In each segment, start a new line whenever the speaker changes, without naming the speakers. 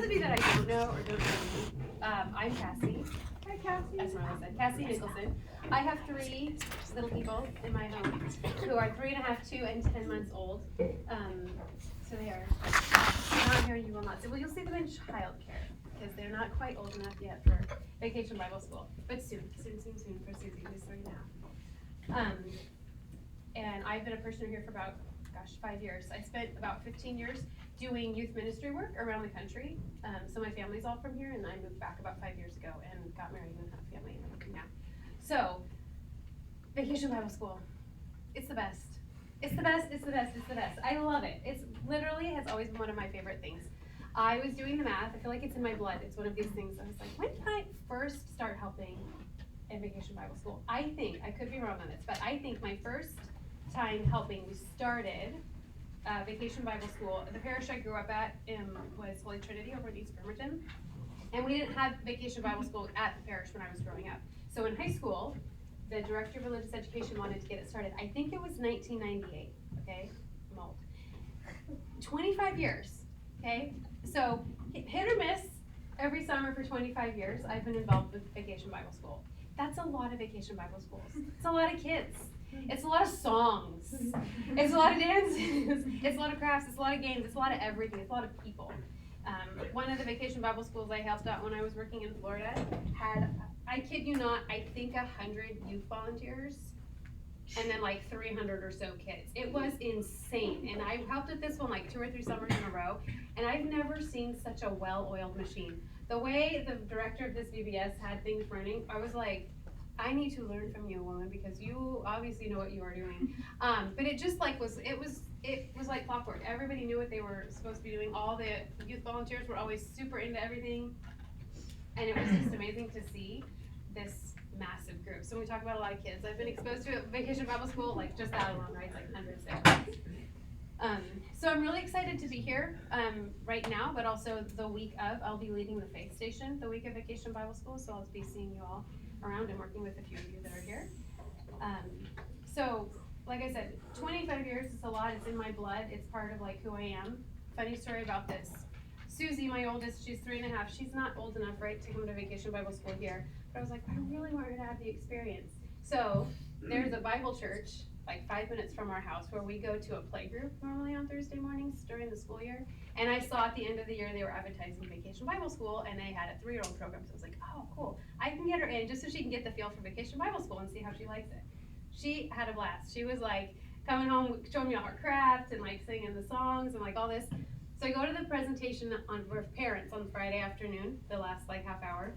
those of you that I don't know or don't know me, I'm Cassie. Hi, Cassie. As Marla said, Cassie Nicholson. I have 3 little people in my home who are 3.5, 2, and 10 months old. So they are not here. You will not see. Well, you'll see them in childcare because they're not quite old enough yet for Vacation Bible School, but soon for Susie, who's 3 now. And I've been a parishioner here for about 5 years. I spent about 15 years doing youth ministry work around the country. So my family's all from here, and I moved back about 5 years ago and got married and have a family and everything now. So, Vacation Bible School, it's the best. It's the best, it's the best, it's the best. I love it. It's literally has always been one of my favorite things. I was doing the math. I feel like it's in my blood. It's one of these things. I was like, when did I first start helping in Vacation Bible School? I think, I could be wrong on this, but I think my first time helping, we started Vacation Bible School. The parish I grew up at was Holy Trinity over in East Bremerton. And we didn't have Vacation Bible School at the parish when I was growing up. So in high school, the director of religious education wanted to get it started. I think it was 1998, okay? I'm old. 25 years, okay? So hit or miss every summer for 25 years, I've been involved with Vacation Bible School. That's a lot of Vacation Bible Schools. It's a lot of kids. It's a lot of songs. It's a lot of dances. It's a lot of crafts. It's a lot of games. It's a lot of everything. It's a lot of people. One of the Vacation Bible Schools I helped out when I was working in Florida had, I kid you not, I think 100 youth volunteers and then like 300 or so kids. It was insane. And I helped with this one like 2 or 3 summers in a row, and I've never seen such a well-oiled machine. The way the director of this VBS had things running, I was like, I need to learn from you, woman, because you obviously know what you are doing. But it just like it was like clockwork. Everybody knew what they were supposed to be doing. All the youth volunteers were always super into everything. And it was just amazing to see this massive group. So when we talk about a lot of kids, I've been exposed to Vacation Bible School, like just that alone, right? Like hundreds there. So I'm really excited to be here right now, but also the week of, I'll be leading the Faith Station the week of Vacation Bible School, so I'll be seeing you all around and working with a few of you that are here. So, like I said, 25 years is a lot. It's in my blood. It's part of like who I am. Funny story about this. Susie, my oldest, she's 3.5. She's not old enough, right, to come to Vacation Bible School here. But I was like, I really want her to have the experience. So there's a Bible church like 5 minutes from our house where we go to a play group normally on Thursday mornings during the school year. And I saw at the end of the year they were advertising Vacation Bible School, and they had a 3-year-old program. So I was like, oh, cool. I can get her in just so she can get the feel for Vacation Bible School and see how she likes it. She had a blast. She was like coming home, showing me all her craft and like singing the songs and like all this. So I go to the presentation for parents on Friday afternoon, the last like half hour.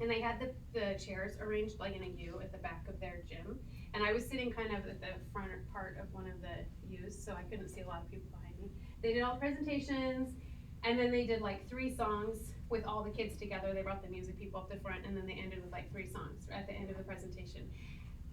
And they had the chairs arranged like in a U at the back of their gym. And I was sitting kind of at the front part of one of the U's, so I couldn't see a lot of people behind me. They did all presentations, and then they did like 3 songs with all the kids together. They brought the music people up the front, and then they ended with like 3 songs at the end of the presentation.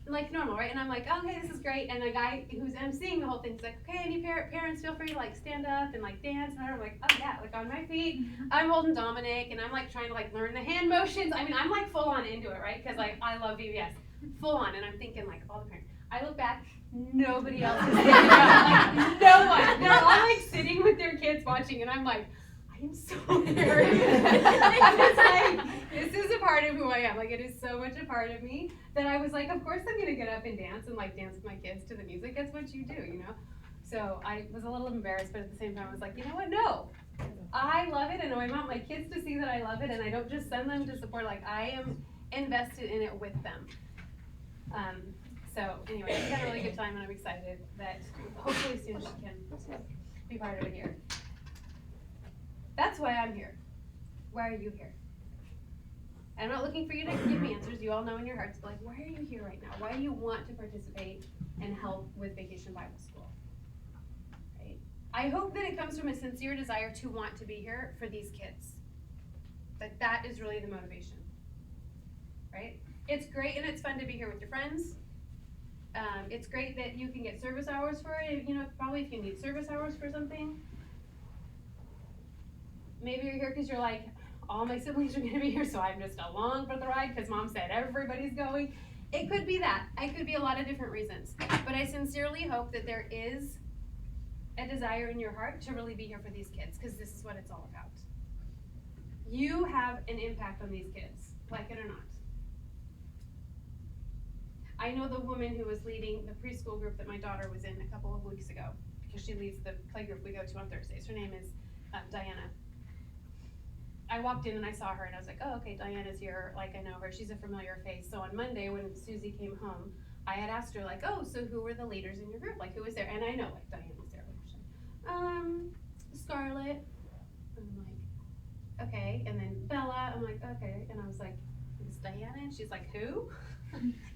Like normal, right? And I'm like, okay, this is great. And the guy who's emceeing the whole thing is like, okay, any parents feel free to like stand up and like dance. And I'm like, oh yeah, like on my feet. I'm holding Dominic, and I'm like trying to like learn the hand motions. I mean, I'm like full on into it, right? Because like I love VBS, full on. And I'm thinking like all the parents. I look back, nobody else is sitting around, like no one. They're all like sitting with their kids watching, and I'm like, I am so nervous. It's like, this is a part of who I am. Like, it is so much a part of me that I was like, of course I'm gonna get up and dance with my kids to the music. That's what you do, you know? So I was a little embarrassed, but at the same time I was like, you know what? No. I love it, and I want my kids to see that I love it, and I don't just send them to support, like I am invested in it with them. So anyway, we had a really good time, and I'm excited that hopefully soon she can be part of it here. That's why I'm here. Why are you here? And I'm not looking for you to give me answers. You all know in your hearts, but like, why are you here right now? Why do you want to participate and help with Vacation Bible School? Right? I hope that it comes from a sincere desire to want to be here for these kids. That is really the motivation. Right? It's great and it's fun to be here with your friends. It's great that you can get service hours for it. You know, probably if you need service hours for something. Maybe you're here because you're like, all my siblings are going to be here, so I'm just along for the ride because mom said everybody's going. It could be that. It could be a lot of different reasons. But I sincerely hope that there is a desire in your heart to really be here for these kids, because this is what it's all about. You have an impact on these kids, like it or not. I know the woman who was leading the preschool group that my daughter was in a couple of weeks ago, because she leads the play group we go to on Thursdays. Her name is Diana. I walked in and I saw her and I was like, oh, okay, Diana's here, like I know her, she's a familiar face. So on Monday when Susie came home, I had asked her like, oh, so who were the leaders in your group? Like who was there? And I know like Diana was there. Scarlett. I'm like, okay. And then Bella, I'm like, okay. And I was like, it's Diana? And she's like, who?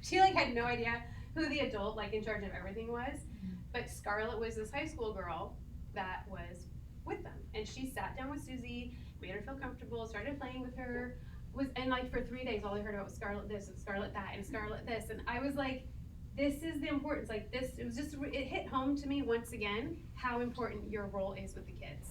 She like had no idea who the adult like in charge of everything was. But Scarlett was this high school girl that was with them. And she sat down with Susie, made her feel comfortable, started playing with her, and like for 3 days all I heard about was Scarlett this and Scarlett that and Scarlett this. And I was like, this is the importance, like this, it was just, it hit home to me once again, how important your role is with the kids.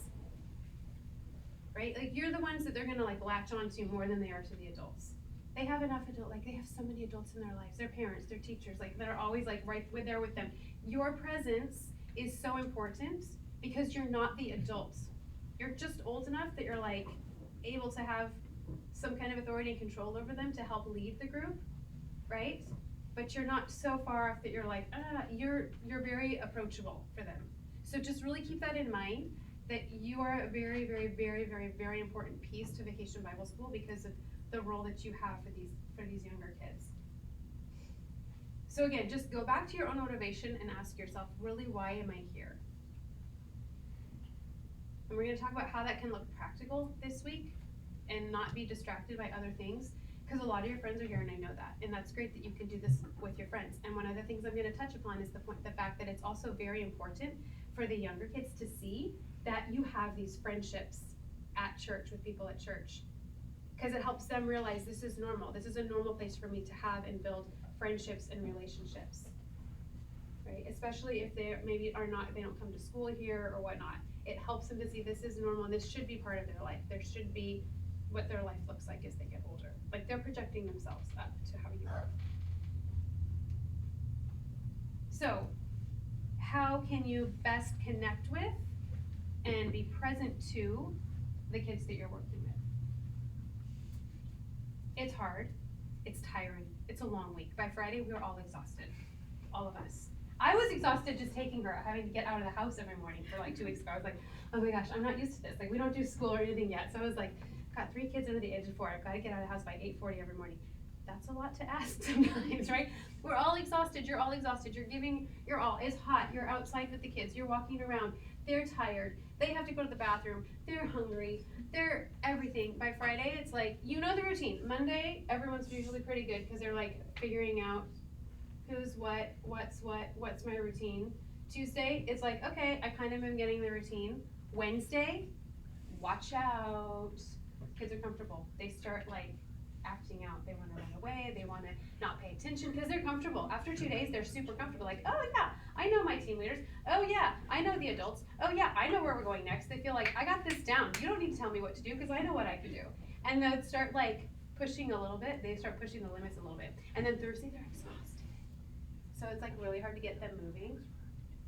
Right? Like you're the ones that they're gonna like latch onto more than they are to the adults. They have enough they have so many adults in their lives, their parents, their teachers, like that are always like right there with them. Your presence is so important because you're not the adults. You're just old enough that you're like able to have some kind of authority and control over them to help lead the group, right? But you're not so far off that you're like, you're very approachable for them. So just really keep that in mind, that you are a very, very, very, very, very important piece to Vacation Bible School because of the role that you have for these younger kids. So again, just go back to your own motivation and ask yourself, really, why am I here? And we're going to talk about how that can look practical this week and not be distracted by other things, because a lot of your friends are here and I know that, and that's great that you can do this with your friends. And one of the things I'm going to touch upon is the fact that it's also very important for the younger kids to see that you have these friendships at church with people at church, because it helps them realize this is normal. This is a normal place for me to have and build friendships and relationships, right? Especially if they maybe they don't come to school here or whatnot. It helps them to see this is normal and this should be part of their life. There should be what their life looks like as they get older. Like they're projecting themselves up to how you are. So, how can you best connect with and be present to the kids that you're working with? It's hard. It's tiring. It's a long week. By Friday, we were all exhausted. All of us. I was exhausted just taking her, having to get out of the house every morning for like 2 weeks ago. I was like, oh my gosh, I'm not used to this. Like we don't do school or anything yet. So I was like, got 3 kids under the age of 4. I've got to get out of the house by 8:40 every morning. That's a lot to ask sometimes, right? We're all exhausted. You're all exhausted. You're giving your all. It's hot. You're outside with the kids. You're walking around. They're tired. They have to go to the bathroom. They're hungry. They're everything. By Friday, it's like, you know the routine. Monday, everyone's usually pretty good because they're like figuring out who's what's my routine. Tuesday, it's like, okay, I kind of am getting the routine. Wednesday, watch out. Kids are comfortable. They start like acting out. They want to run away. They want to not pay attention because they're comfortable. After 2 days, they're super comfortable. Like, oh yeah, I know my team leaders. Oh yeah, I know the adults. Oh yeah, I know where we're going next. They feel like, I got this down. You don't need to tell me what to do because I know what I can do. And they'll start like pushing a little bit. They start pushing the limits a little bit. And then Thursday, they're exhausted. So it's like really hard to get them moving.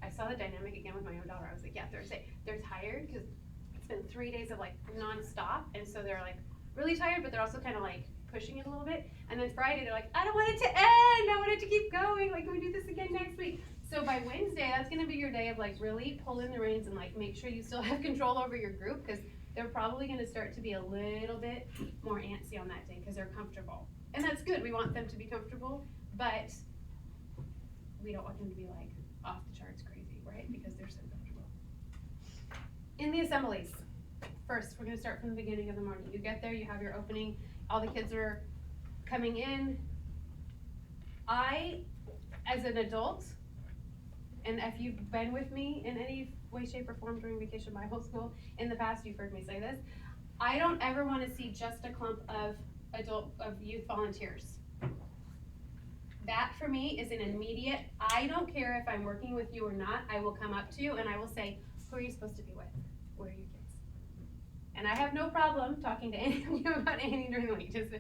I saw the dynamic again with my own daughter. I was like, yeah, Thursday, they're tired because it's been 3 days of like nonstop. And so they're like really tired, but they're also kind of like pushing it a little bit. And then Friday, they're like, I don't want it to end. I want it to keep going. Like, can we do this again next week? So by Wednesday, that's going to be your day of like really pull in the reins and like make sure you still have control over your group, because they're probably going to start to be a little bit more antsy on that day because they're comfortable. And that's good. We want them to be comfortable, but we don't want them to be like off the charts crazy, right? Because they're so comfortable. In the assemblies, first, we're going to start from the beginning of the morning. You get there, you have your opening, all the kids are coming in. I, as an adult, and if you've been with me in any way, shape, or form during Vacation Bible School in the past, you've heard me say this, I don't ever want to see just a clump of youth volunteers. That for me is an immediate, I don't care if I'm working with you or not, I will come up to you and I will say, who are you supposed to be with? Where are your kids? And I have no problem talking to any of you about anything during the week. Just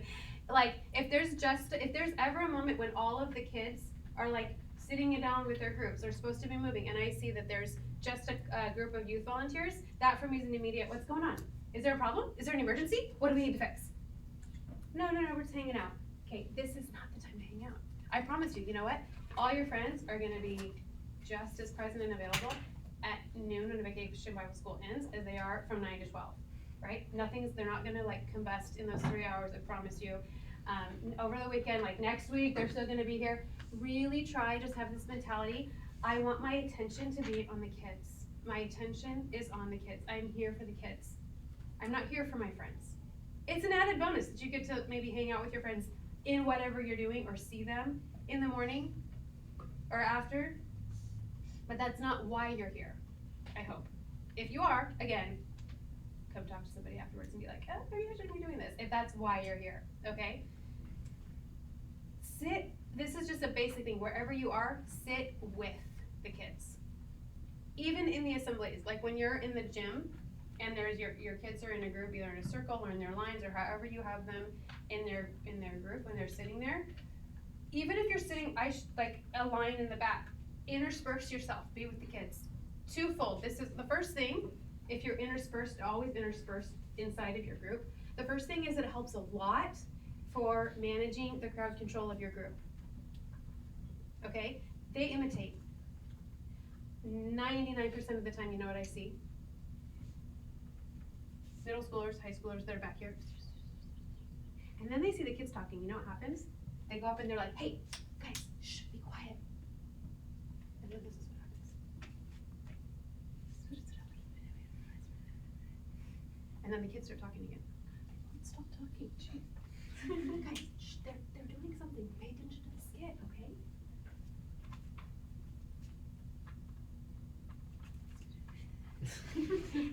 like, if there's ever a moment when all of the kids are like sitting down with their groups, they're supposed to be moving, and I see that there's just a group of youth volunteers, that for me is an immediate, what's going on? Is there a problem? Is there an emergency? What do we need to fix? No, we're just hanging out. Okay, this is not the time to hang out. I promise you, you know what? All your friends are gonna be just as present and available at noon when Vacation Bible School ends as they are from 9 to 12, right? They're not gonna like combust in those 3 hours, I promise you. Over the weekend, like next week, they're still gonna be here. Really try, just have this mentality. I want my attention to be on the kids. My attention is on the kids. I'm here for the kids. I'm not here for my friends. It's an added bonus that you get to maybe hang out with your friends in whatever you're doing or see them in the morning or after, but that's not why you're here, I hope. If you are, again, come talk to somebody afterwards and be like, oh, maybe I shouldn't be doing this, if that's why you're here, okay? This is just a basic thing, wherever you are, sit with the kids. Even in the assemblies, like when you're in the gym and there's your kids are in a group, either in a circle or in their lines or however you have them in their group when they're sitting there. Even if you're sitting like a line in the back, intersperse yourself, be with the kids. Twofold. This is the first thing. If you're interspersed, always interspersed inside of your group. The first thing is it helps a lot for managing the crowd control of your group. Okay? They imitate. 99% of the time, you know what I see? Middle schoolers, high schoolers, they're back here. And then they see the kids talking. You know what happens? They go up and they're like, hey, guys, shh, be quiet. And then this is what happens. And then the kids start talking again. Stop talking, jeez. Guys, shh, they're doing something. Pay attention to the skit, okay?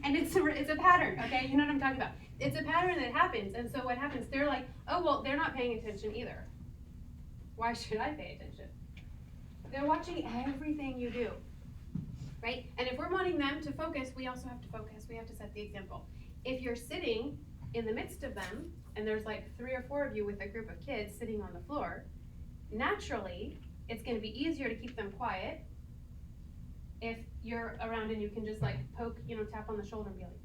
And it's a pattern, okay? You know what I'm talking about. It's a pattern that happens, and so what happens, they're like, oh, well, they're not paying attention either. Why should I pay attention? They're watching everything you do, right? And if we're wanting them to focus, we also have to focus. We have to set the example. If you're sitting in the midst of them, and there's like 3 or 4 of you with a group of kids sitting on the floor, naturally, it's gonna be easier to keep them quiet if you're around and you can just like poke, tap on the shoulder and be like,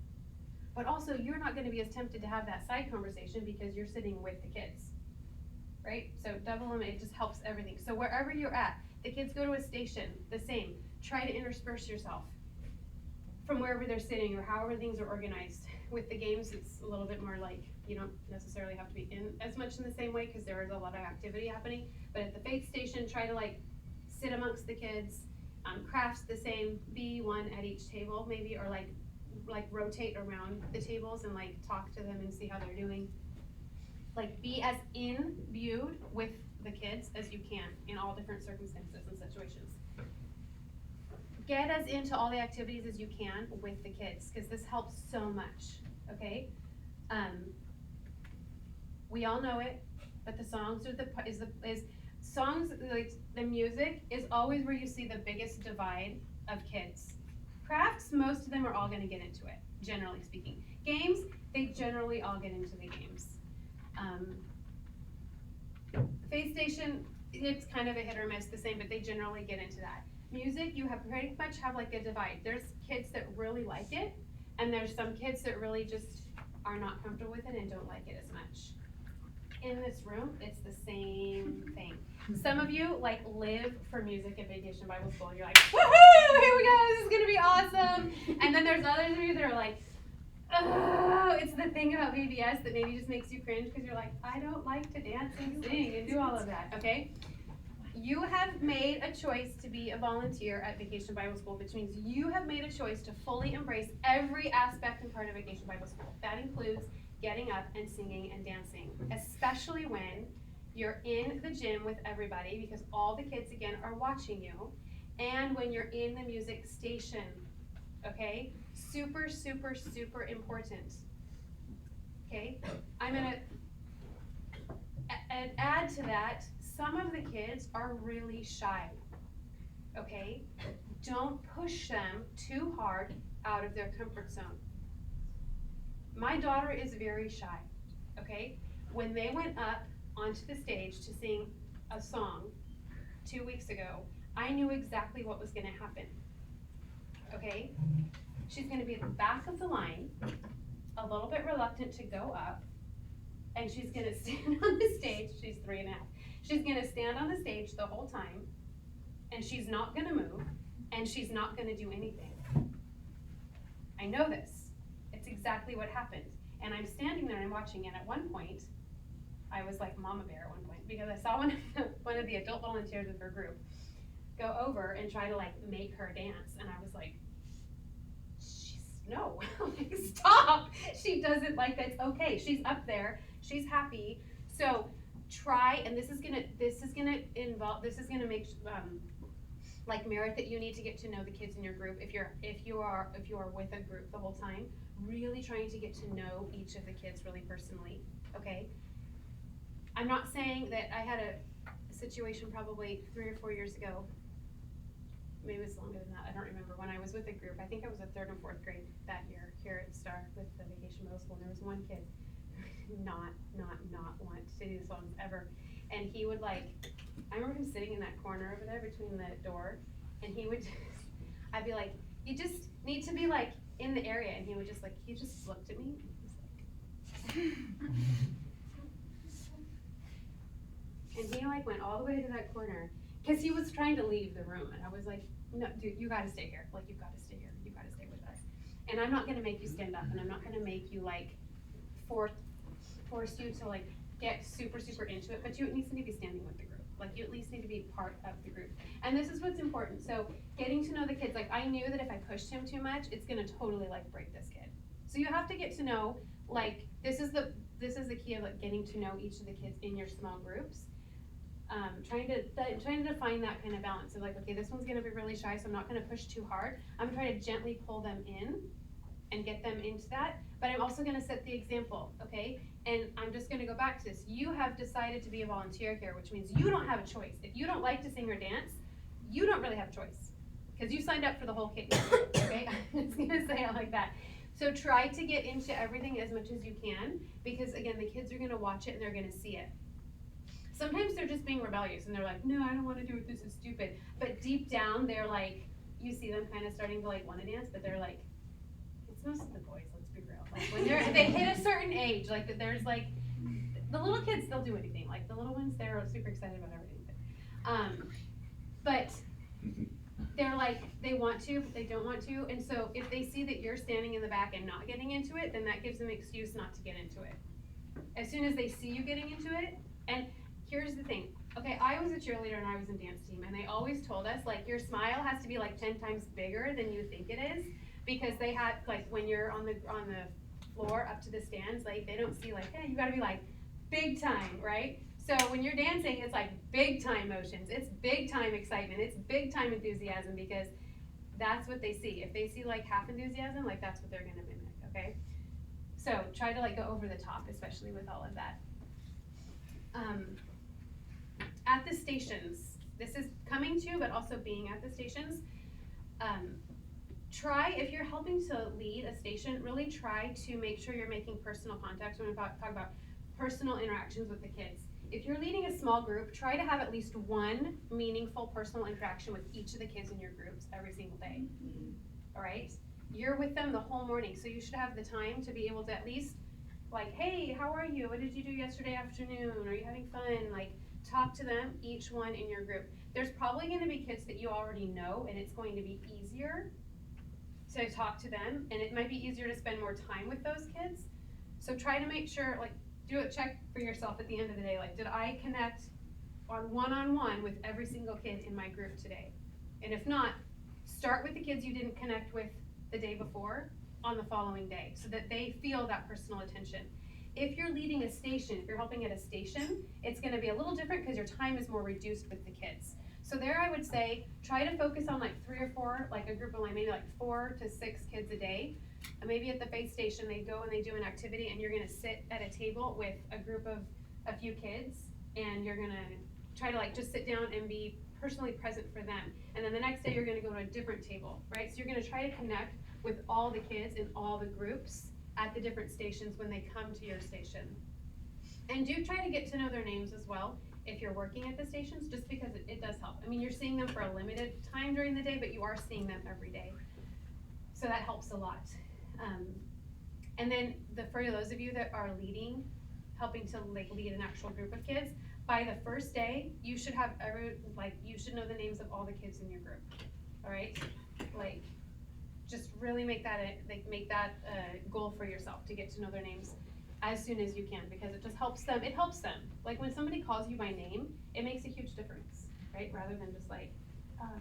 but also you're not gonna be as tempted to have that side conversation because you're sitting with the kids, right? So double them, it just helps everything. So wherever you're at, the kids go to a station, the same. Try to intersperse yourself from wherever they're sitting or however things are organized. With the games, it's a little bit more like, you don't necessarily have to be in as much in the same way because there is a lot of activity happening. But at the faith station, try to like sit amongst the kids. Crafts the same, be one at each table maybe, or like rotate around the tables and like talk to them and see how they're doing. Like be as imbued with the kids as you can in all different circumstances and situations. Get as into all the activities as you can with the kids because this helps so much, okay? We all know it, but the songs are songs, like the music is always where you see the biggest divide of kids. Crafts, most of them are all gonna get into it, generally speaking. Games, they generally all get into the games. Faith station, it's kind of a hit or miss, the same, but they generally get into that. Music, you have pretty much have like a divide. There's kids that really like it, and there's some kids that really just are not comfortable with it and don't like it as much. In this room, it's the same thing. Some of you like live for music at Vacation Bible School. You're like, woohoo, here we go, this is gonna be awesome. And then there's others of you that are like, oh, it's the thing about VBS that maybe just makes you cringe because you're like, I don't like to dance and sing and do all of that, okay? You have made a choice to be a volunteer at Vacation Bible School, which means you have made a choice to fully embrace every aspect and part of Vacation Bible School. That includes getting up and singing and dancing, especially when you're in the gym with everybody because all the kids, again, are watching you, and when you're in the music station, okay? Super, super, super important, okay? I'm gonna add to that, some of the kids are really shy, okay? Don't push them too hard out of their comfort zone. My daughter is very shy, okay? When they went up onto the stage to sing a song 2 weeks ago, I knew exactly what was gonna happen, okay? She's gonna be at the back of the line, a little bit reluctant to go up, and she's gonna stand on the stage. She's 3.5. She's gonna stand on the stage the whole time, and she's not gonna move, and she's not gonna do anything. I know this. It's exactly what happened. And I'm standing there and I'm watching, and at one point, I was like mama bear at one point, because I saw one of the adult volunteers of her group go over and try to like make her dance, and I was like, no, like, stop. She doesn't like that. It's okay. She's up there. She's happy. So try, and this is gonna make like merit that you need to get to know the kids in your group. If you are with a group the whole time, really trying to get to know each of the kids really personally. Okay. I'm not saying that I had a situation probably 3 or 4 years ago. Maybe it's longer than that, I don't remember, when I was with a group. I think I was a 3rd and 4th grade that year here at Star with the Vacation Middle School, and there was one kid who not want to do songs ever. And he would like, I remember him sitting in that corner over there between the door, and he would I'd be like, you just need to be like in the area, and he just looked at me, and he was like, and he like went all the way to that corner, because he was trying to leave the room, and I was like, no, dude, you gotta stay here. Like, you've gotta stay here. You gotta stay with us. And I'm not gonna make you stand up, and I'm not gonna make you like force you to like get super into it, but you at least need to be standing with the group. Like, you at least need to be part of the group. And this is what's important. So getting to know the kids, like I knew that if I pushed him too much, it's gonna totally like break this kid. So you have to get to know, like, this is the key of like getting to know each of the kids in your small groups. Trying to define that kind of balance of like, okay, this one's gonna be really shy, so I'm not gonna push too hard. I'm trying to gently pull them in and get them into that, but I'm also gonna set the example, okay? And I'm just gonna go back to this. You have decided to be a volunteer here, which means you don't have a choice. If you don't like to sing or dance, you don't really have a choice, because you signed up for the whole kit, okay? I'm just gonna say it like that. So try to get into everything as much as you can, because again, the kids are gonna watch it and they're gonna see it. Sometimes they're just being rebellious and they're like, no, I don't want to do it, this is stupid. But deep down, they're like, you see them kind of starting to like want to dance, but they're like, it's mostly the boys, let's be real. Like when they hit a certain age, like there's like, the little kids, they'll do anything. Like the little ones, they're super excited about everything. But they're like, they want to, but they don't want to. And so if they see that you're standing in the back and not getting into it, then that gives them an excuse not to get into it. As soon as they see you getting into it, and here's the thing, okay, I was a cheerleader and I was in dance team, and they always told us, like, your smile has to be like 10 times bigger than you think it is, because they had, like, when you're on the floor up to the stands, like, they don't see, like, hey, you gotta be, like, big time, right? So when you're dancing, it's, like, big time motions, it's big time excitement, it's big time enthusiasm, because that's what they see. If they see, like, half enthusiasm, like, that's what they're gonna mimic, okay? So try to, like, go over the top, especially with all of that. At the stations, this is coming to, but also being at the stations, try, if you're helping to lead a station, really try to make sure you're making personal contacts. When we talk about personal interactions with the kids. If you're leading a small group, try to have at least one meaningful personal interaction with each of the kids in your groups every single day. All right? You're with them the whole morning, so you should have the time to be able to at least, like, hey, how are you? What did you do yesterday afternoon? Are you having fun? Like, talk to them, each one in your group. There's probably gonna be kids that you already know, and it's going to be easier to talk to them, and it might be easier to spend more time with those kids. So try to make sure, like, do a check for yourself at the end of the day. Like, did I connect on one-on-one with every single kid in my group today? And if not, start with the kids you didn't connect with the day before on the following day, so that they feel that personal attention. If you're leading a station, if you're helping at a station, it's gonna be a little different because your time is more reduced with the kids. So there I would say, try to focus on like 3 or 4, like a group of like maybe like 4 to 6 kids a day. And maybe at the faith station, they go and they do an activity, and you're gonna sit at a table with a group of a few kids, and you're gonna try to like just sit down and be personally present for them. And then the next day you're gonna go to a different table, right? So you're gonna try to connect with all the kids in all the groups at the different stations when they come to your station. And do try to get to know their names as well if you're working at the stations, just because it does help. I mean, you're seeing them for a limited time during the day, but you are seeing them every day. So that helps a lot. And then for those of you that are leading, helping to like lead an actual group of kids, by the first day, you should have you should know the names of all the kids in your group, all right? Like, just really make that a goal for yourself to get to know their names as soon as you can, because it just helps them. It helps them. Like when somebody calls you by name, it makes a huge difference, right? Rather than just like,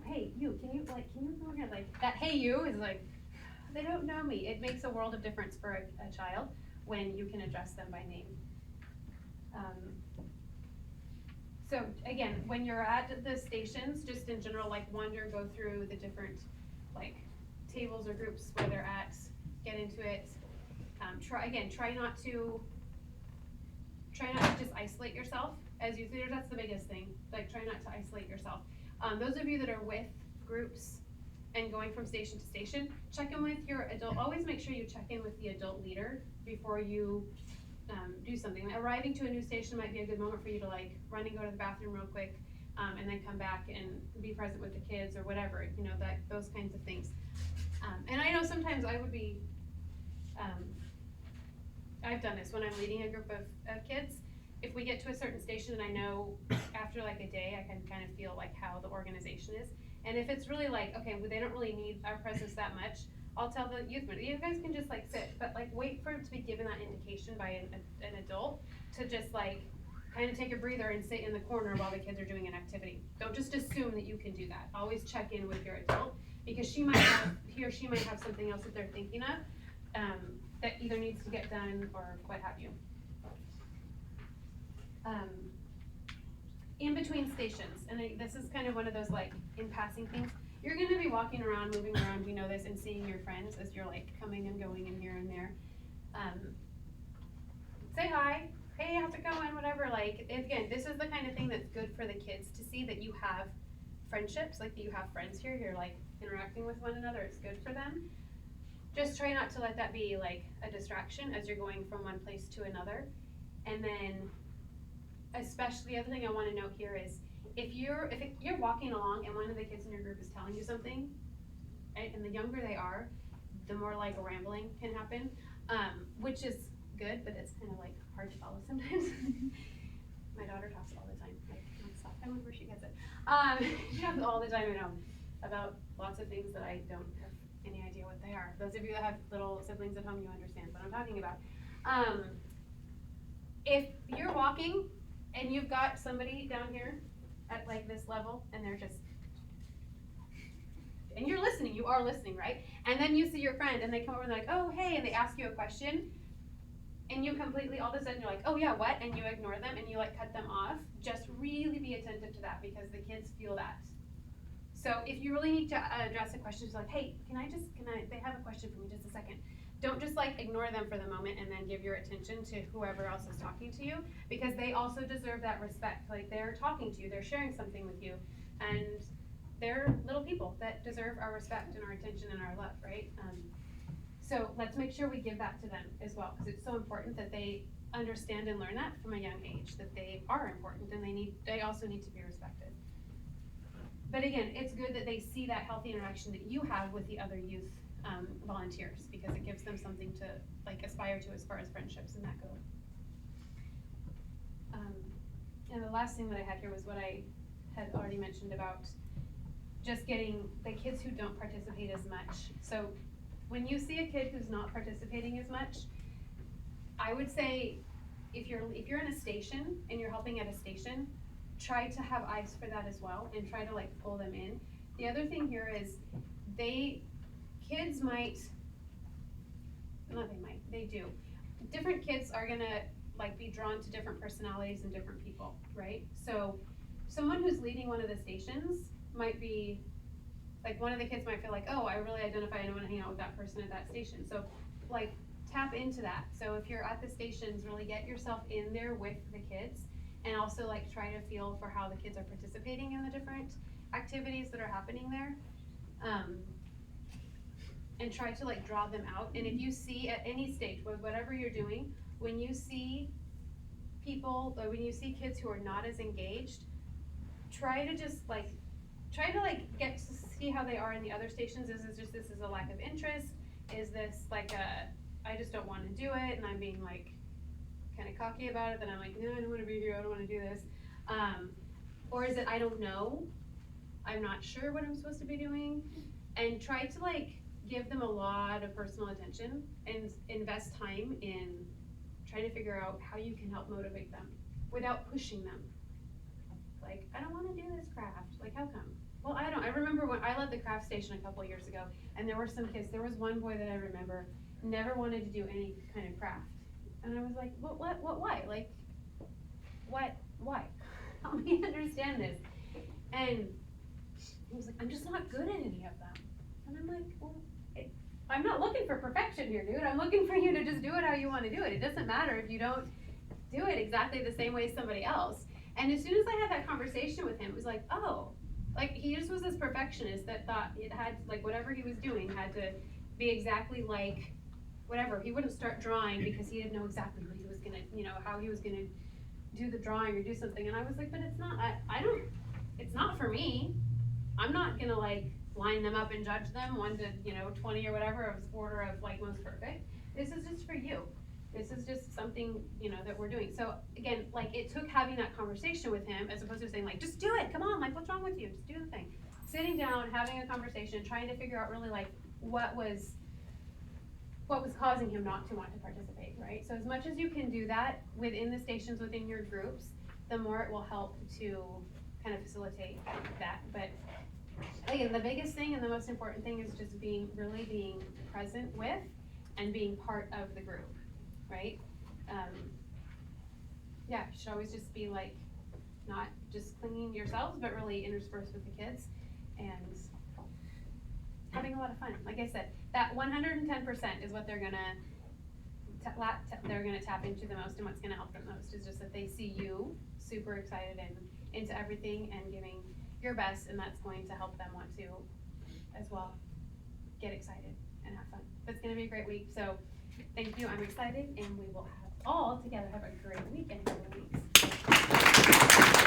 hey, you, can you come over here? Like that, hey, you is like, they don't know me. It makes a world of difference for a child when you can address them by name. So again, when you're at the stations, just in general, like go through the different like tables or groups where they're at, get into it. Try not to just isolate yourself as you leaders. That's the biggest thing. Like, try not to isolate yourself. Those of you that are with groups and going from station to station, check in with your adult. Always make sure you check in with the adult leader before you do something. Arriving to a new station might be a good moment for you to like run and go to the bathroom real quick, and then come back and be present with the kids or whatever. You know, those kinds of things. And I know sometimes I would be. I've done this when I'm leading a group of kids. If we get to a certain station and I know after like a day, I can kind of feel like how the organization is. And if it's really like, okay, well, they don't really need our presence that much, I'll tell the youth member, you guys can just like sit, but like wait for it to be given that indication by an adult to just like kind of take a breather and sit in the corner while the kids are doing an activity. Don't just assume that you can do that. Always check in with your adult, because he or she might have something else that they're thinking of. That either needs to get done or what have you. In between stations, and this is kind of one of those like in passing things, you're going to be walking around, moving around, you know this, and seeing your friends as you're like coming and going in here and there. Say hi, hey, how's it going, whatever. Like, again, this is the kind of thing that's good for the kids to see, that you have friendships, like that you have friends here, you're like interacting with one another. It's good for them. Just try not to let that be like a distraction as you're going from one place to another. And then, especially the other thing I want to note here is if you're walking along and one of the kids in your group is telling you something, right, and the younger they are, the more like rambling can happen, which is good, but it's kind of like hard to follow sometimes. My daughter talks all the time, like nonstop. I wonder where she gets it. She talks all the time at home about lots of things that I don't have any idea what they are. Those of you that have little siblings at home, you understand what I'm talking about. If you're walking and you've got somebody down here at like this level and they're just, and you're listening, you are listening, right? And then you see your friend and they come over and they're like, oh, hey, and they ask you a question, and you completely, all of a sudden you're like, oh yeah, what? And you ignore them and you like cut them off. Just really be attentive to that, because the kids feel that. So if you really need to address a question, just like, hey, they have a question for me, just a second. Don't just like ignore them for the moment and then give your attention to whoever else is talking to you, because they also deserve that respect. Like, they're talking to you, they're sharing something with you, and they're little people that deserve our respect and our attention and our love, right? So let's make sure we give that to them as well, because it's so important that they understand and learn that from a young age, that they are important and they also need to be respected. But again, it's good that they see that healthy interaction that you have with the other youth volunteers, because it gives them something to like aspire to as far as friendships and that go. And the last thing that I had here was what I had already mentioned about just getting the kids who don't participate as much. So when you see a kid who's not participating as much, I would say if you're in a station and you're helping at a station, try to have eyes for that as well and try to like pull them in. The other thing here is they do. Different kids are gonna like be drawn to different personalities and different people, right? So someone who's leading one of the stations might be, like one of the kids might feel like, oh, I really identify and I wanna hang out with that person at that station. So like tap into that. So if you're at the stations, really get yourself in there with the kids, and also like try to feel for how the kids are participating in the different activities that are happening there. And try to like draw them out. And if you see at any stage, with whatever you're doing, when you see people, or when you see kids who are not as engaged, try to get to see how they are in the other stations. This is a lack of interest? Is this like I just don't wanna do it, and I'm being like, kinda cocky about it, then I'm like, no, I don't wanna be here, I don't wanna do this. Or is it, I don't know, I'm not sure what I'm supposed to be doing, and try to like give them a lot of personal attention and invest time in trying to figure out how you can help motivate them without pushing them. Like, I don't wanna do this craft, like how come? Well, I remember when I led the craft station a couple of years ago, and there were some kids, there was one boy that I remember never wanted to do any kind of craft. And I was like, why? Like, why? Help me understand this. And he was like, I'm just not good at any of them. And I'm like, well, I'm not looking for perfection here, dude. I'm looking for you to just do it how you wanna do it. It doesn't matter if you don't do it exactly the same way as somebody else. And as soon as I had that conversation with him, it was like, oh, like he just was this perfectionist that thought it had, like whatever he was doing had to be exactly like whatever. He wouldn't start drawing because he didn't know exactly what he was gonna, how he was gonna do the drawing or do something. And I was like, but it's not, it's not for me. I'm not gonna like line them up and judge them 1 to 20 or whatever of order of like most perfect. This is just for you. This is just something, that we're doing. So again, like it took having that conversation with him as opposed to saying like, just do it, come on, like what's wrong with you? Just do the thing. Sitting down, having a conversation, trying to figure out really like what was causing him not to want to participate, right? So as much as you can do that within the stations, within your groups, the more it will help to kind of facilitate that. But again, the biggest thing and the most important thing is just being present with and being part of the group, right? You should always just be like, not just clinging yourselves, but really interspersed with the kids and having a lot of fun. Like I said, that 110% is what they're gonna tap into the most, and what's gonna help them most is just that they see you super excited and into everything and giving your best, and that's going to help them want to as well get excited and have fun. But it's gonna be a great week, so thank you, I'm excited, and we will all together have a great week and a couple of weeks.